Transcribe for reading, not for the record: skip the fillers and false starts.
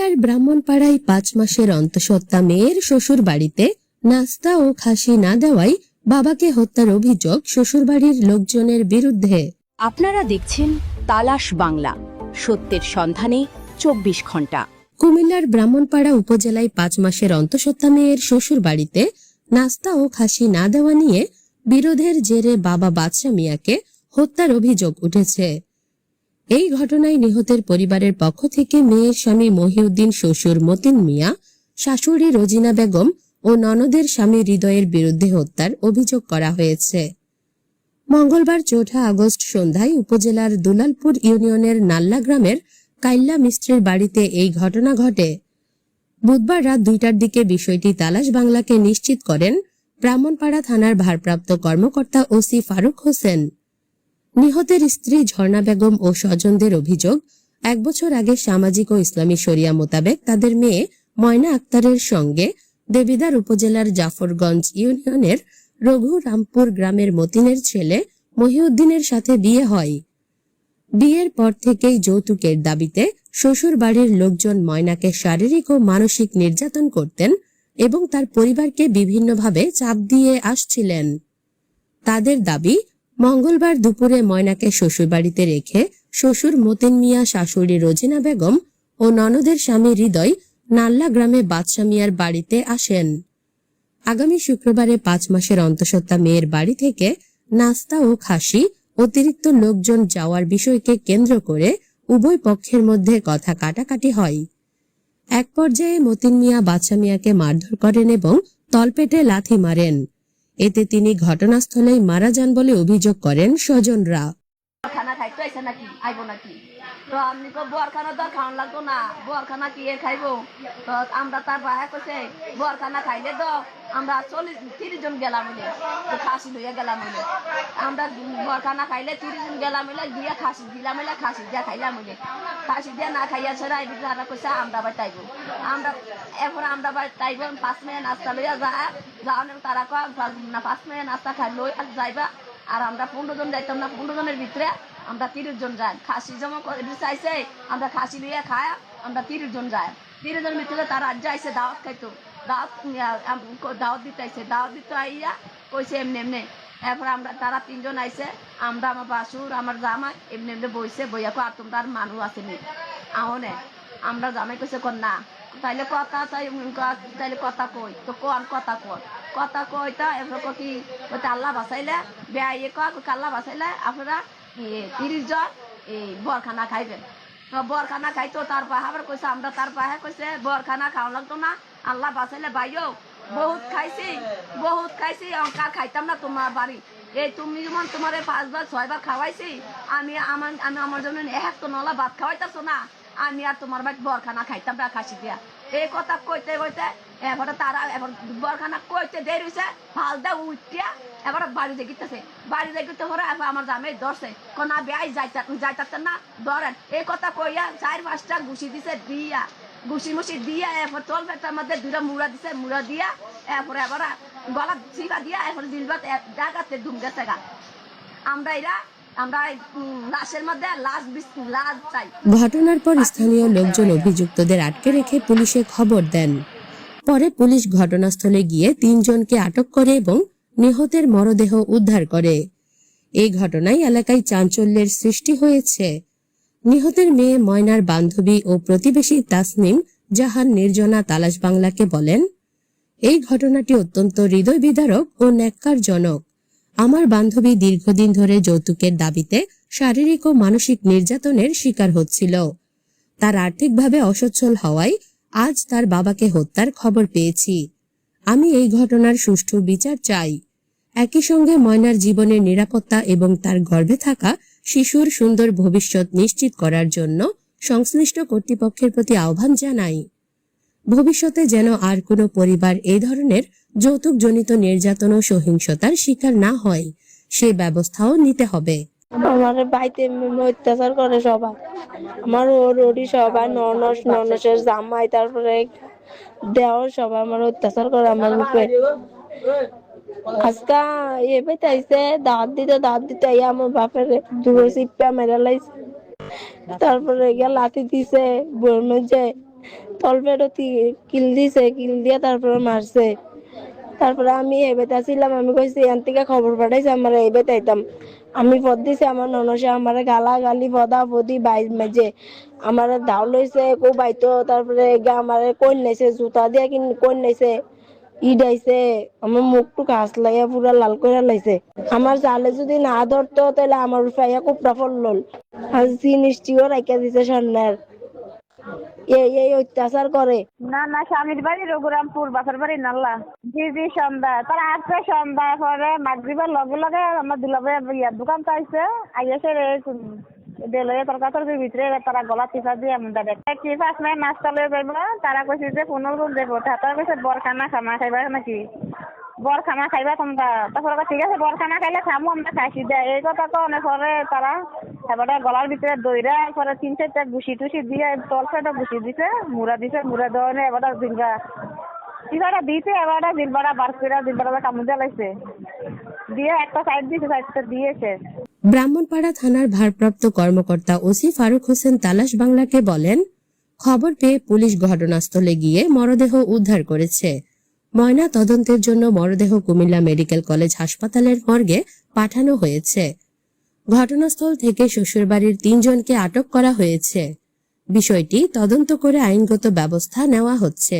কুমিল্লার ব্রাহ্মণপাড়ায় 5 মাসের অন্তঃসত্ত্বা মেয়ের শ্বশুর বাড়িতে নাস্তা ও খাসি না দেওয়ায় বাবাকে হত্যার অভিযোগ শ্বশুরবাড়ির লোকজনের বিরুদ্ধে। আপনারা দেখছেন তালাশ বাংলা, সত্যের সন্ধানে 24 ঘন্টা। কুমিল্লার ব্রাহ্মণপাড়া উপজেলায় 5 মাসের অন্তঃসত্ত্বা মেয়ের শ্বশুর বাড়িতে নাস্তা ও খাসি না দেওয়া নিয়ে বিরোধের জেরে বাবা বাদশা মিয়াকে হত্যার অভিযোগ উঠেছে। এই ঘটনায় নিহতের পরিবারের পক্ষ থেকে মেয়ের স্বামী মহিউদ্দিন, শ্বশুর মতিন মিয়া, শাশুড়ি রোজিনা বেগম ও ননদের স্বামী হৃদয়ের বিরুদ্ধে হত্যার অভিযোগ করা হয়েছে। মঙ্গলবার 4 আগস্ট সন্ধ্যায় উপজেলার দুলালপুর ইউনিয়নের নাল্লা গ্রামের কাইল্লা মিস্ত্রির বাড়িতে এই ঘটনা ঘটে। বুধবার রাত 2টার দিকে বিষয়টি তালাশ বাংলাকে নিশ্চিত করেন ব্রাহ্মণপাড়া থানার ভারপ্রাপ্ত কর্মকর্তা ওসি ফারুক হোসেন। নিহতের স্ত্রী ঝর্ণা বেগম ও স্বজনদের অভিযোগ, 1 বছর আগে সামাজিক ও ইসলামী শরিয়া মোতাবেক তাদের মেয়ে ময়না আক্তারের সঙ্গে দেবিদার উপজেলার জাফরগঞ্জ ইউনিয়নের রঘুরামপুর গ্রামের মতিনের ছেলে মহিউদ্দিনের সাথে বিয়ে হয়। বিয়ের পর থেকেই যৌতুকের দাবিতে শ্বশুর বাড়ির লোকজন ময়নাকে শারীরিক ও মানসিক নির্যাতন করতেন এবং তার পরিবারকে বিভিন্নভাবে চাপ দিয়ে আসছিলেন। তাদের দাবি, মঙ্গলবার দুপুরে ময়নাকে শ্বশুরবাড়িতে রেখে শ্বশুর মতিন মিয়া, শাশুড়ি রোজিনা বেগম ও ননদের স্বামী হৃদয় নাল্লা গ্রামে বাদশা মিয়ার বাড়িতে আসেন। আগামী শুক্রবারে 5 মাসের অন্তঃসত্ত্বা মেয়ের বাড়ি থেকে নাস্তা ও খাসি অতিরিক্ত লোকজন যাওয়ার বিষয়কে কেন্দ্র করে উভয় পক্ষের মধ্যে কথা কাটাকাটি হয়। এক পর্যায়ে মতিন মিয়া বাদশা মিয়াকে মারধর করেন এবং তলপেটে লাথি মারেন। এতে তিনি ঘটনাস্থলেই মারা যান বলে অভিযোগ করেন স্বজনরা। খানা খাইতে আইছে নাকি আইব নাকি তো আপনি তো বরখানা দর খাওয়ান লাগতো না, বরখানা কি এ খাইবো? তো আমরা তার বাহে কইছে বরখানা খাইলে তো আমরা 30 জন গেলাম মিলে, তো খাসি লইয়া গেলাম মিলে। আমরা বরখানা খাইলে 30 জন গেলাম মিলে দিয়ে খাসি দিলাম মিলে, খাসি দিয়া খাইলাম মিলে। খাসি দিয়া না খাইয়া ছাড়া এই তারা কইছে আমরা বাই তাইব, আমরা এখন আমরা বাই তাইব 5 মিনিট নাস্তা লইয়া যাওয়ার তারা কয় না 5 মিনিট নাস্তা খাই লই আর যাইবা। আর আমরা 15 জন যাইতাম না, 15 জনের ভিতরে আমরা 30 জন যাই। খাসি জমা করে চাইছে, আমরা খাসি লিয়ে খায় আমরা 30 জন যাই। 30 জনের ভিতরে তারা আজ যাইছে দাওয়াত খাইতো, দাওয়াত দিতে আইছে, দাওয়াত দিতে আইয়া কইছে এমনি এমনি। এরপর আমরা তারা 3 জন আইছে, আমরা আমার বাসুর আমার জামাই এমনি এমনি বইছে, বইয়া কো আর তোমরা আর মানুষ আসেনি আহনে। আমরা জামাই কইছে কর না তাইলে কথা তাইলে কথা কই তো কোন কথা কর কথা কইতা এরপর কি ওটা আল্লাহ বাঁচাইলে বেআইয়ে আল্লাহ বাঁচাইলে আপনারা 30 জন এই বরখানা খাইবেন। তো বরখানা খাইতো তার পাহাবার কইছে, আমরা তার পাহে কইছে বরখানা খাওয়া লাগতো না, আল্লাহ বাঁচাইলে বাইও বহুত খাইছি কার খাইতাম না তোমার বাড়ি। এই তুমি যেমন তোমার 5 বার 6 বার খাওয়াইছি, আমি আমার জন্য এক তো নলা ভাত খাওয়াইতাছো না, আমি আর তোমার বাড়ি বরখানা খাইতাম না খাসি দিয়া। এই কথা কইতে কইতে এবারে তারা এবার বরখানা কইতে দেরি হয়েছে, ফাল দা উঠিয়া এবার বাড়ি দেখিতেছে, বাড়ি দেখিতে হরে আমার জামাই ধরছে না বেআই যাইতাম না ধরেন। এই কথা কইয়া 4-5টা ঘুষি দিছে, দিয়া ঘুষি মুষি দিয়া এরপর তোল পেটার মধ্যে 2টা মুড়া দিছে, মুড়া দিয়া এরপরে এবার গলা ছিপা দিয়া এরপরে দিলবাত জায়গাতে ধুম গেছে গা। ঘটনার পর স্থানীয় লোকজন অভিযুক্তদের আটকে রেখে পুলিশে খবর দেন। পরে পুলিশ ঘটনাস্থলে গিয়ে 3 জনকে আটক করে এবং নিহতের মরদেহ উদ্ধার করে। এই ঘটনায় এলাকায় চাঞ্চল্যের সৃষ্টি হয়েছে। নিহতের মেয়ে ময়নার বান্ধবী ও প্রতিবেশী তাসনিম জাহান নির্জনা তালাশ বাংলাকে বলেন, এই ঘটনাটি অত্যন্ত হৃদয় বিদারক ও ন্যাক্কারজনক। আমার বান্ধবী দীর্ঘদিন ধরে যৌতুকের দাবিতে শারীরিক ও মানসিক নির্যাতনের শিকার হচ্ছিল। তার আর্থিকভাবে অসচ্ছল হওয়ায় আজ তার বাবাকে হত্যার খবর পেয়েছি। আমি এই ঘটনার সুষ্ঠু বিচার চাই। একই সঙ্গে ময়নার জীবনের নিরাপত্তা এবং তার গর্ভে থাকা শিশুর সুন্দর ভবিষ্যৎ নিশ্চিত করার জন্য সংশ্লিষ্ট কর্তৃপক্ষের প্রতি আহ্বান জানাই। ভবিষ্যতে যেন আর কোনো পরিবার এই ধরনের যৌতুকজনিত নির্যাতন ও সহিংসতার শিকার না হয়, সে ব্যবস্থাও নিতে হবে। আমার বাড়িতে অত্যাচার করে সবাই, আমার ওরই সবাই ননসের জামাই তারপরে দেওয়ার সবাই আমার অত্যাচার করে আমার মুখে। আজকা এবার তাইছে দাঁত দিতে আমার বাপের দূরে চিপা মেরে লাইছে, তারপরে গিয়ে লাঠি দিছে বইয়ের মধ্যে তলপেটও কিল দিছে, কিল দিয়ে তারপরে মারছে। তারপরে আমি এবেতা ছিলাম, আমি কইছি এখান থেকে খবর পাঠাইছে আমার এবেতা আইতাম। আমি পদ দিছি আমার ননসে আমার গালা গালি পদা পদি বাইর মাঝে আমার দাও লইছে কো বাইতো, তারপরে আমার কইন নাইছে জুতা দিয়ে কইন নাইছে, ইডাইছে আমার মুখটু কাছ লাইয়া পুরা লাল করে লাইছে। আমার জালে যদি না ধরতো তাহলে আমার ফাইয়া কুপড়া ফলল। আর জিনিসটিও রাইখা দিছে স্বর্ণের। এই অত্যাচার করে। না না, স্বামীর বাড়ি রঘুরামপুর, বাসার বাড়ি নাল্লা। জি সন্ধ্যা তার আসছে, সন্ধ্যা পরে মাগরিবের লগে লগে আমার দুলাভাই ইয়ার দোকান চাইছে, আইসে দেলয়ে তরকারির ভিতরে তারা গলা টিপা দিয়ে এমন দেবে কি ফার্স্ট মাই নাস্তা লয়ে যাইব। তারা কইছে যে 15 দেবো, তারা কইছে বরখানা খামা খাইবা নাকি, বর খানা খাইবা তোমরা। তারপরে ঠিক আছে বর খানা খাইলে খামো, আমরা খাইছি দেয় এই কথা তো। অনেক পরে তারা এবারে গলার ভিতরে দইরা পরে 3-4টা ঘুষি টুসি দিয়ে তল সাইডে ঘুষি দিছে, মুড়া দিছে, মুড়া দেওয়া এবারে জিলবা জিলবাটা দিতে, এবারে জিলবাটা বার করে জিলবাটা কামুজা লাইছে দিয়ে একটা সাইড দিছে, সাইডটা দিয়েছে। ব্রাহ্মণপাড়া থানার ভারপ্রাপ্ত কর্মকর্তা ওসি ফারুক হোসেন তালাশ বাংলাকে বলেন, খবর পেয়ে পুলিশ ঘটনাস্থলে গিয়ে মরদেহ উদ্ধার করেছে। ময়না তদন্তের জন্য মরদেহ কুমিল্লা মেডিকেল কলেজ হাসপাতালের মর্গে পাঠানো হয়েছে। ঘটনাস্থল থেকে শ্বশুরবাড়ির 3 জনকে আটক করা হয়েছে। বিষয়টি তদন্ত করে আইনগত ব্যবস্থা নেওয়া হচ্ছে।